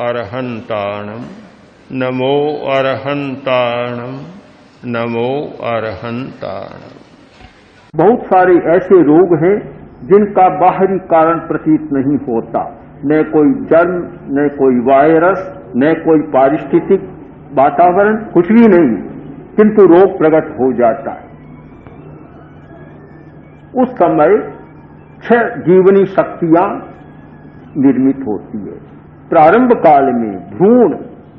अरहंताणम नमो अरहंताणम नमो अरहंताणम। बहुत सारे ऐसे रोग हैं जिनका बाहरी कारण प्रतीत नहीं होता, न कोई जन्म, न कोई वायरस, न कोई पारिस्थितिक वातावरण, कुछ भी नहीं, किंतु रोग प्रकट हो जाता है। उस समय 6 जीवनी शक्तियां निर्मित होती है। प्रारंभ काल में भ्रूण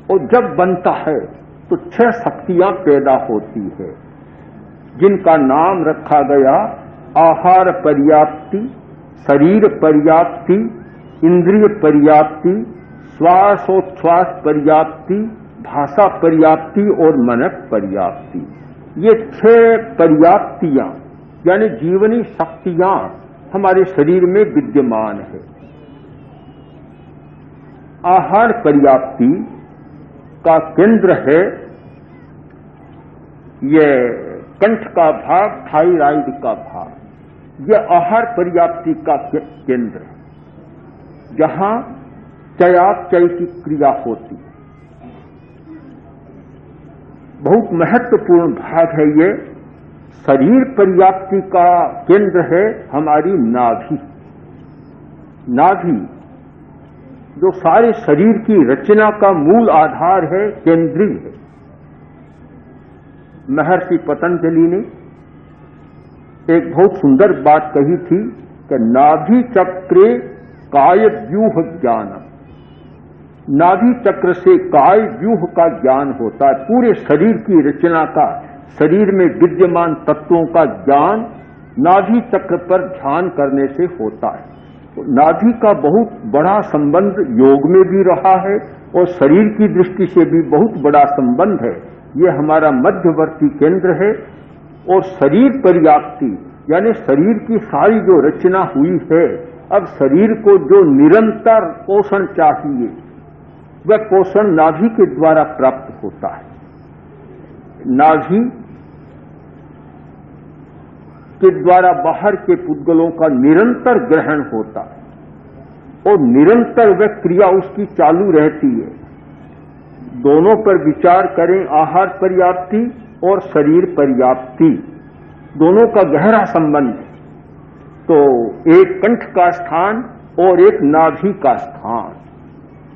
और जब बनता है तो 6 शक्तियां पैदा होती है, जिनका नाम रखा गया आहार पर्याप्ति, शरीर पर्याप्ति, इंद्रिय पर्याप्ति, श्वासोच्छ्वास पर्याप्ति, भाषा पर्याप्ति और मनक पर्याप्ति। ये 6 पर्याप्तियां यानी जीवनी शक्तियां हमारे शरीर में विद्यमान है। आहार पर्याप्ति का केंद्र है यह कंठ का भाग, थायराइड का भाग। यह आहार पर्याप्ति का केंद्र है, जहां चयापचय की क्रिया होती है। बहुत महत्वपूर्ण भाग है ये। शरीर पर्याप्ति का केंद्र है हमारी नाभि। नाभि जो सारे शरीर की रचना का मूल आधार है, केंद्रीय है। महर्षि पतंजलि ने एक बहुत सुंदर बात कही थी कि नाभि चक्रे काय व्यूह ज्ञानम। नाभि चक्र से काय व्यूह का ज्ञान होता है। पूरे शरीर की रचना का, शरीर में विद्यमान तत्वों का ज्ञान नाभि चक्र पर ध्यान करने से होता है। तो नाभि का बहुत बड़ा संबंध योग में भी रहा है और शरीर की दृष्टि से भी बहुत बड़ा संबंध है। ये हमारा मध्यवर्ती केंद्र है। और शरीर पर्याप्ति यानी शरीर की सारी जो रचना हुई है, अब शरीर को जो निरंतर पोषण चाहिए वह पोषण नाभि के द्वारा प्राप्त होता है। नाभि के द्वारा बाहर के पुद्गलों का निरंतर ग्रहण होता है और निरंतर वह क्रिया उसकी चालू रहती है। दोनों पर विचार करें, आहार पर्याप्ति और शरीर पर्याप्ति, दोनों का गहरा संबंध है। तो एक कंठ का स्थान और एक नाभि का स्थान,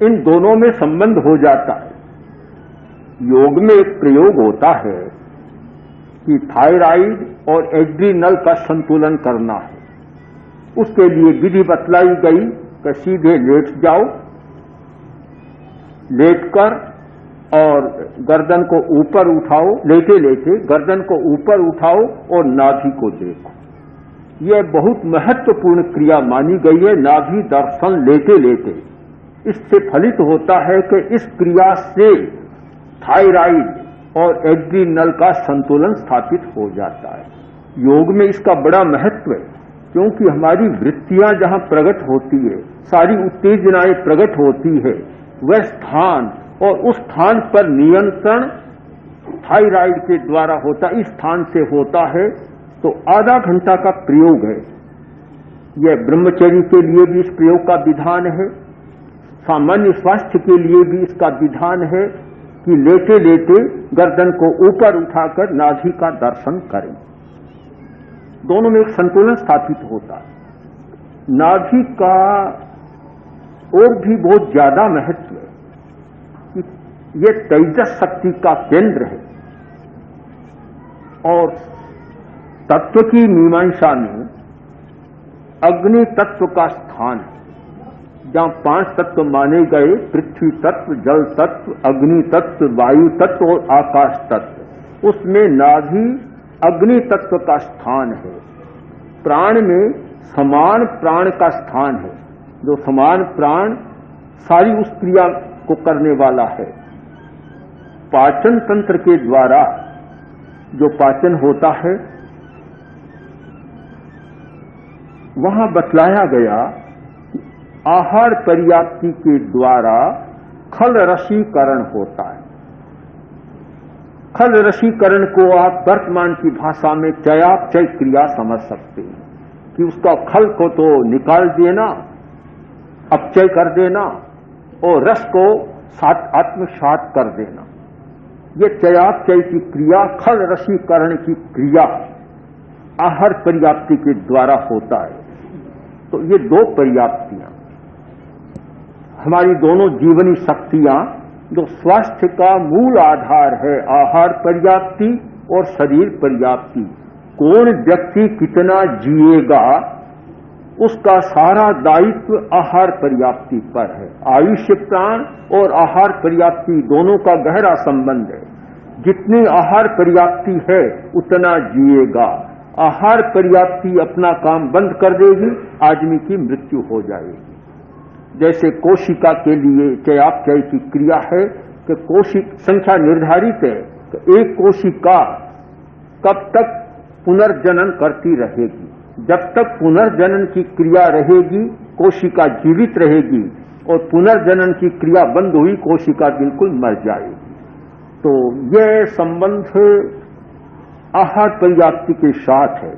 इन दोनों में संबंध हो जाता है। योग में एक प्रयोग होता है कि थायराइड और एड्रीनल का संतुलन करना है। उसके लिए विधि बतलाई गई कि सीधे लेट जाओ, लेटकर और गर्दन को ऊपर उठाओ, लेटे लेटे गर्दन को ऊपर उठाओ और नाभि को देखो। यह बहुत महत्वपूर्ण क्रिया मानी गई है, नाभि दर्शन लेटे लेटे। इससे फलित होता है कि इस क्रिया से थायराइड और एड्रीनल का संतुलन स्थापित हो जाता है। योग में इसका बड़ा महत्व है, क्योंकि हमारी वृत्तियां जहां प्रकट होती है, सारी उत्तेजनाएं प्रकट होती है, वह स्थान और उस स्थान पर नियंत्रण थायराइड के द्वारा होता, इस स्थान से होता है। तो आधा घंटा का प्रयोग है। यह ब्रह्मचर्य के लिए भी इस प्रयोग का विधान है, सामान्य स्वास्थ्य के लिए भी इसका विधान है कि लेटे लेटे गर्दन को ऊपर उठाकर नाभि का दर्शन करें। दोनों में एक संतुलन स्थापित होता है। नाभि का और भी बहुत ज्यादा महत्व है कि यह तेजस शक्ति का केंद्र है और तत्व की मीमांसा में अग्नि तत्व का स्थान है। जहां 5 तत्व माने गए, पृथ्वी तत्व, जल तत्व, अग्नि तत्व, वायु तत्व और आकाश तत्व, उसमें नाभि अग्नि तत्व का स्थान है। प्राण में समान प्राण का स्थान है, जो समान प्राण सारी उस क्रिया को करने वाला है। पाचन तंत्र के द्वारा जो पाचन होता है, वहां बतलाया गया आहार पर्याप्ति के द्वारा खल रसीकरण होता है। खल रसीकरण को आप वर्तमान की भाषा में चयापचय क्रिया समझ सकते हैं कि उसका खल को तो निकाल देना, अपचय कर देना, और रस को आत्मसात कर देना। ये चयापचय की क्रिया, खल रसीकरण की क्रिया आहार पर्याप्ति के द्वारा होता है। तो ये दो पर्याप्तियां, हमारी दोनों जीवनी शक्तियां, जो स्वास्थ्य का मूल आधार है, आहार पर्याप्ति और शरीर पर्याप्ति। कौन व्यक्ति कितना जिएगा उसका सारा दायित्व आहार पर्याप्ति पर है। आयुष्य प्राण और आहार पर्याप्ति दोनों का गहरा संबंध है। जितनी आहार पर्याप्ति है उतना जिएगा। आहार पर्याप्ति अपना काम बंद कर देगी, आदमी की मृत्यु हो जाएगी। जैसे कोशिका के लिए चयापचय की क्रिया है कि कोशिक संख्या निर्धारित है कि एक कोशिका कब तक पुनर्जनन करती रहेगी। जब तक पुनर्जनन की क्रिया रहेगी कोशिका जीवित रहेगी, और पुनर्जनन की क्रिया बंद हुई कोशिका बिल्कुल मर जाएगी। तो यह संबंध आहार पर्याप्ति के साथ है।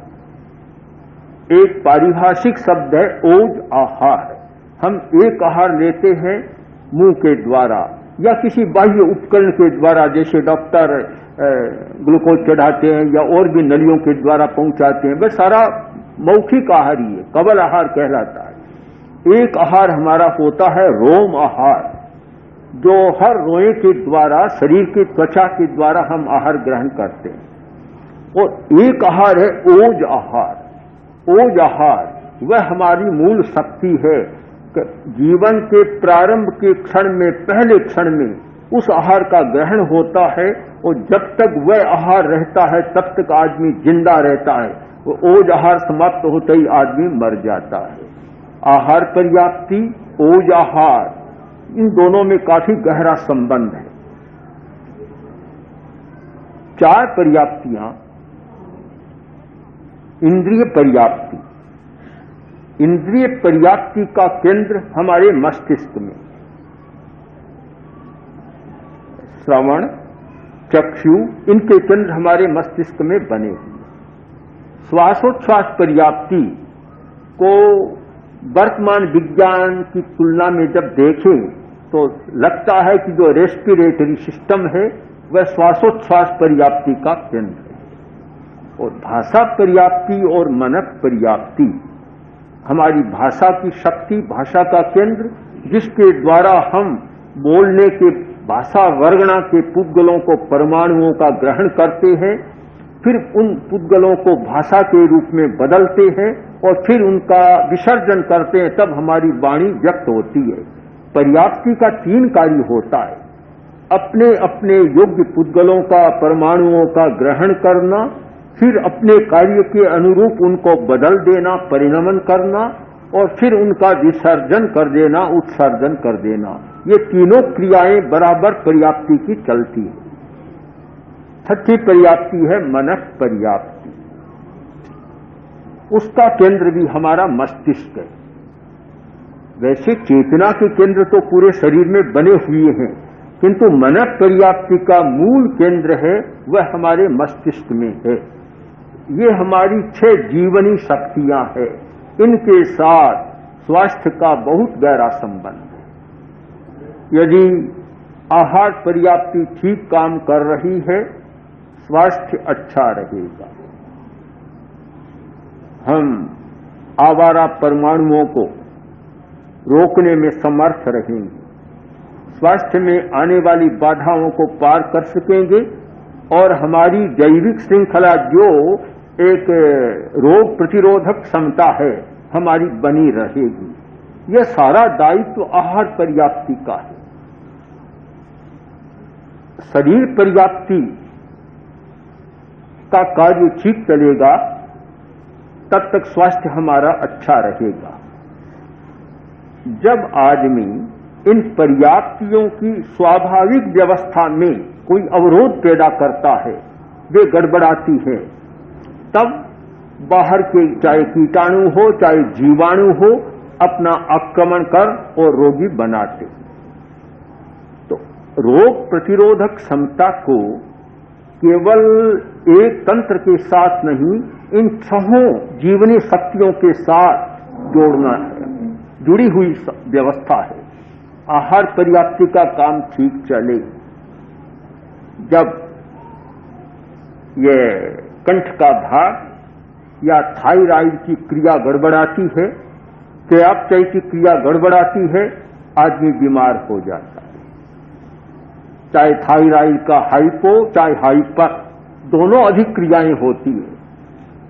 एक पारिभाषिक शब्द है ओज आहार। हम एक आहार लेते हैं मुंह के द्वारा या किसी बाह्य उपकरण के द्वारा, जैसे डॉक्टर ग्लूकोज चढ़ाते हैं या और भी नलियों के द्वारा पहुंचाते हैं, वह सारा मौखिक आहार ही है, कवल आहार कहलाता है। एक आहार हमारा होता है रोम आहार, जो हर रोए के द्वारा, शरीर की त्वचा के द्वारा हम आहार ग्रहण करते हैं। और एक आहार है ओज आहार। ओज आहार वह हमारी मूल शक्ति है कि जीवन के प्रारंभ के क्षण में, पहले क्षण में उस आहार का ग्रहण होता है, और जब तक वह आहार रहता है तब तक आदमी जिंदा रहता है। वो ओज आहार समाप्त होते ही आदमी मर जाता है। आहार पर्याप्ति, ओज आहार, इन दोनों में काफी गहरा संबंध है। चार पर्याप्तियां। इंद्रिय पर्याप्ति। इंद्रिय पर्याप्ति का केंद्र हमारे मस्तिष्क में, श्रवण, चक्षु, इनके केंद्र हमारे मस्तिष्क में बने हुए। श्वासोच्छ्वास पर्याप्ति को वर्तमान विज्ञान की तुलना में जब देखें तो लगता है कि जो रेस्पिरेटरी सिस्टम है वह श्वासोच्छ्वास पर्याप्ति का केंद्र है। और भाषा पर्याप्ति और मनक पर्याप्ति, हमारी भाषा की शक्ति, भाषा का केंद्र, जिसके द्वारा हम बोलने के भाषा वर्गणा के पुद्गलों को, परमाणुओं का ग्रहण करते हैं, फिर उन पुद्गलों को भाषा के रूप में बदलते हैं और फिर उनका विसर्जन करते हैं, तब हमारी वाणी व्यक्त होती है। पर्याप्ति का तीन कार्य होता है: अपने अपने योग्य पुद्गलों का, परमाणुओं का ग्रहण करना, फिर अपने कार्य के अनुरूप उनको बदल देना, परिणमन करना, और फिर उनका विसर्जन कर देना, उत्सर्जन कर देना। ये तीनों क्रियाएं बराबर पर्याप्ति की चलती है। छठी पर्याप्ति है मनक पर्याप्ति। उसका केंद्र भी हमारा मस्तिष्क है। वैसे चेतना के केंद्र तो पूरे शरीर में बने हुए हैं, किंतु मनक पर्याप्ति का मूल केंद्र है वह हमारे मस्तिष्क में है। ये हमारी 6 जीवनी शक्तियां हैं। इनके साथ स्वास्थ्य का बहुत गहरा संबंध है। यदि आहार पर्याप्ति ठीक काम कर रही है, स्वास्थ्य अच्छा रहेगा। हम आवारा परमाणुओं को रोकने में समर्थ रहेंगे, स्वास्थ्य में आने वाली बाधाओं को पार कर सकेंगे, और हमारी जैविक श्रृंखला जो एक रोग प्रतिरोधक क्षमता है हमारी बनी रहेगी। यह सारा दायित्व आहार पर्याप्ति का है। शरीर पर्याप्ति का कार्य ठीक चलेगा तब तक स्वास्थ्य हमारा अच्छा रहेगा। जब आदमी इन पर्याप्तियों की स्वाभाविक व्यवस्था में कोई अवरोध पैदा करता है, वे गड़बड़ाती है, तब बाहर के चाहे कीटाणु हो चाहे जीवाणु हो अपना आक्रमण कर और रोगी बनाते। तो रोग प्रतिरोधक क्षमता को केवल एक तंत्र के साथ नहीं, इन 6 जीवनी शक्तियों के साथ जोड़ना है, जुड़ी हुई व्यवस्था है। आहार पर्याप्ति का काम ठीक चले, जब ये कंठ का भाग या थायराइड की क्रिया गड़बड़ाती है, चयापचय की क्रिया गड़बड़ाती है, आदमी बीमार हो जाता है। चाहे थायराइड का हाइपो चाहे हाइपर, दोनों अधिक क्रियाएं होती है,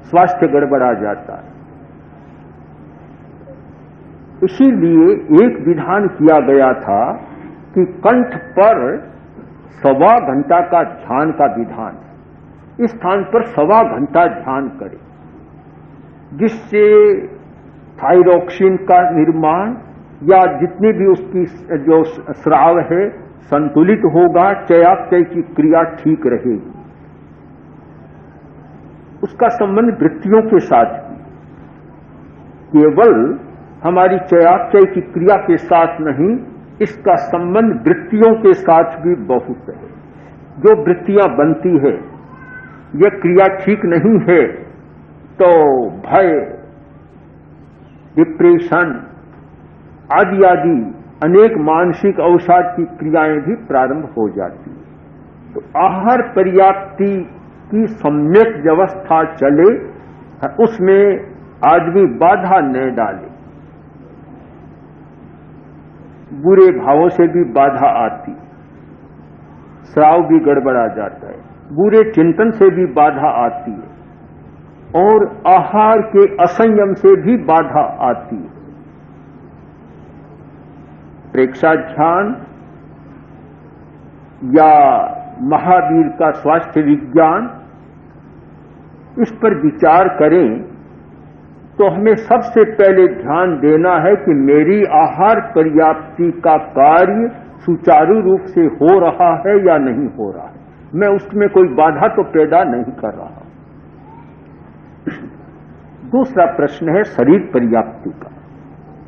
स्वास्थ्य गड़बड़ा जाता है। इसीलिए एक विधान किया गया था कि कंठ पर 1.25 घंटा का ध्यान का विधान, इस स्थान पर 1.25 घंटा ध्यान करें, जिससे थायरोक्सिन का निर्माण या जितनी भी उसकी जो स्राव है संतुलित होगा, चयापचय की क्रिया ठीक रहेगी। उसका संबंध वृत्तियों के साथ भी, केवल हमारी चयापचय की क्रिया के साथ नहीं, इसका संबंध वृत्तियों के साथ भी बहुत है। जो वृत्तियां बनती है, यह क्रिया ठीक नहीं है तो भय, डिप्रेशन आदि आदि अनेक मानसिक अवसाद की क्रियाएं भी प्रारंभ हो जाती हैं। तो आहार पर्याप्ति की सम्यक व्यवस्था चले, उसमें आदमी बाधा न डाले। बुरे भावों से भी बाधा आती, स्राव भी गड़बड़ा जाता है, बुरे चिंतन से भी बाधा आती है, और आहार के असंयम से भी बाधा आती है। प्रेक्षा ध्यान या महावीर का स्वास्थ्य विज्ञान, इस पर विचार करें तो हमें सबसे पहले ध्यान देना है कि मेरी आहार पर्याप्ति का कार्य सुचारू रूप से हो रहा है या नहीं हो रहा है, मैं उसमें कोई बाधा तो पैदा नहीं कर रहा। दूसरा प्रश्न है शरीर पर्याप्ति का,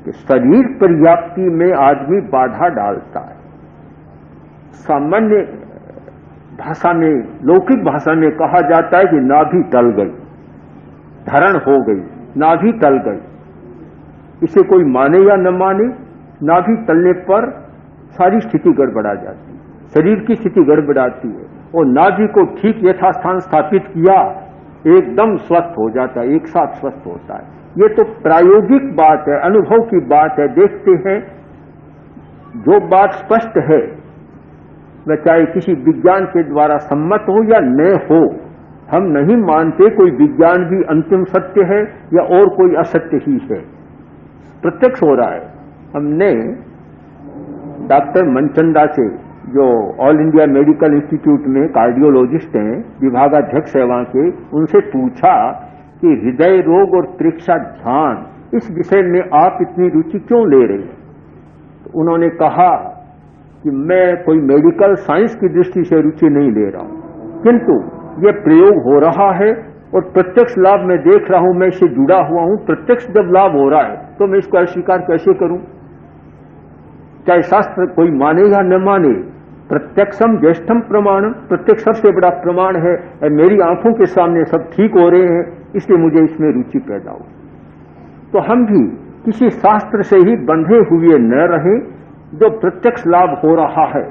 कि शरीर पर्याप्ति में आदमी बाधा डालता है। सामान्य भाषा में, लौकिक भाषा में कहा जाता है कि नाभि टल गई, धरण हो गई, नाभि टल गई। इसे कोई माने या न माने, नाभि टलने पर सारी स्थिति गड़बड़ा जाती है, शरीर की स्थिति गड़बड़ाती है, और नाभि को ठीक यथास्थान स्थापित किया, एकदम स्वस्थ हो जाता है, एक साथ स्वस्थ होता है। ये तो प्रायोगिक बात है, अनुभव की बात है। देखते हैं, जो बात स्पष्ट है वह चाहे किसी विज्ञान के द्वारा सम्मत हो या न हो, हम नहीं मानते कोई विज्ञान भी अंतिम सत्य है या और कोई असत्य ही है, प्रत्यक्ष हो रहा है। हमने डॉक्टर मनचंदा से, जो ऑल इंडिया मेडिकल इंस्टीट्यूट में कार्डियोलॉजिस्ट हैं, विभागाध्यक्ष हैं वहां के, उनसे पूछा कि हृदय रोग और प्रेक्षा ध्यान, इस विषय में आप इतनी रुचि क्यों ले रहे हैं? तो उन्होंने कहा कि मैं कोई मेडिकल साइंस की दृष्टि से रुचि नहीं ले रहा हूं, किंतु ये प्रयोग हो रहा है और प्रत्यक्ष लाभ मैं देख रहा हूं, मैं इससे जुड़ा हुआ हूं। प्रत्यक्ष जब लाभ हो रहा है तो मैं इसको अस्वीकार कैसे करूं? चाहे शास्त्र कोई माने या न माने, प्रत्यक्षम ज्येष्ठम प्रमाणम, प्रत्यक्ष सबसे बड़ा प्रमाण है। मेरी आंखों के सामने सब ठीक हो रहे हैं, इसलिए मुझे इसमें रुचि पैदा हो। तो हम भी किसी शास्त्र से ही बंधे हुए न रहें, जो प्रत्यक्ष लाभ हो रहा है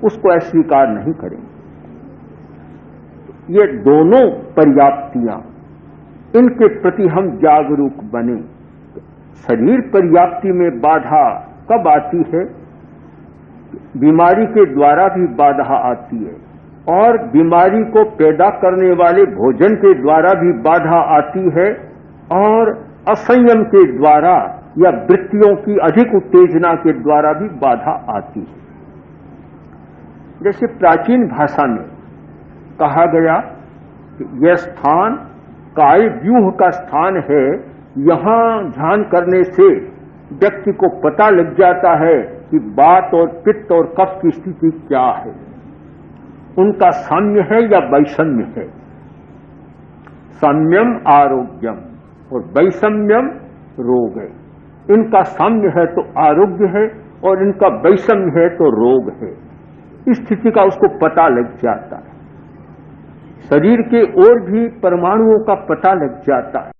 उसको अस्वीकार नहीं करें। ये दोनों पर्याप्तियां, इनके प्रति हम जागरूक बने। शरीर पर्याप्ति में बाधा कब आती है? बीमारी के द्वारा भी बाधा आती है, और बीमारी को पैदा करने वाले भोजन के द्वारा भी बाधा आती है, और असंयम के द्वारा या वृत्तियों की अधिक उत्तेजना के द्वारा भी बाधा आती है। जैसे प्राचीन भाषा में कहा गया कि यह स्थान काय व्यूह का स्थान है, यहां ध्यान करने से व्यक्ति को पता लग जाता है कि वात और पित्त और कफ की स्थिति क्या है, उनका साम्य है या वैषम्य है। साम्यम आरोग्यम और वैषम्यम रोग है। इनका साम्य है तो आरोग्य है, और इनका वैषम्य है तो रोग है। इस स्थिति का उसको पता लग जाता है। शरीर के और भी परमाणुओं का पता लग जाता है।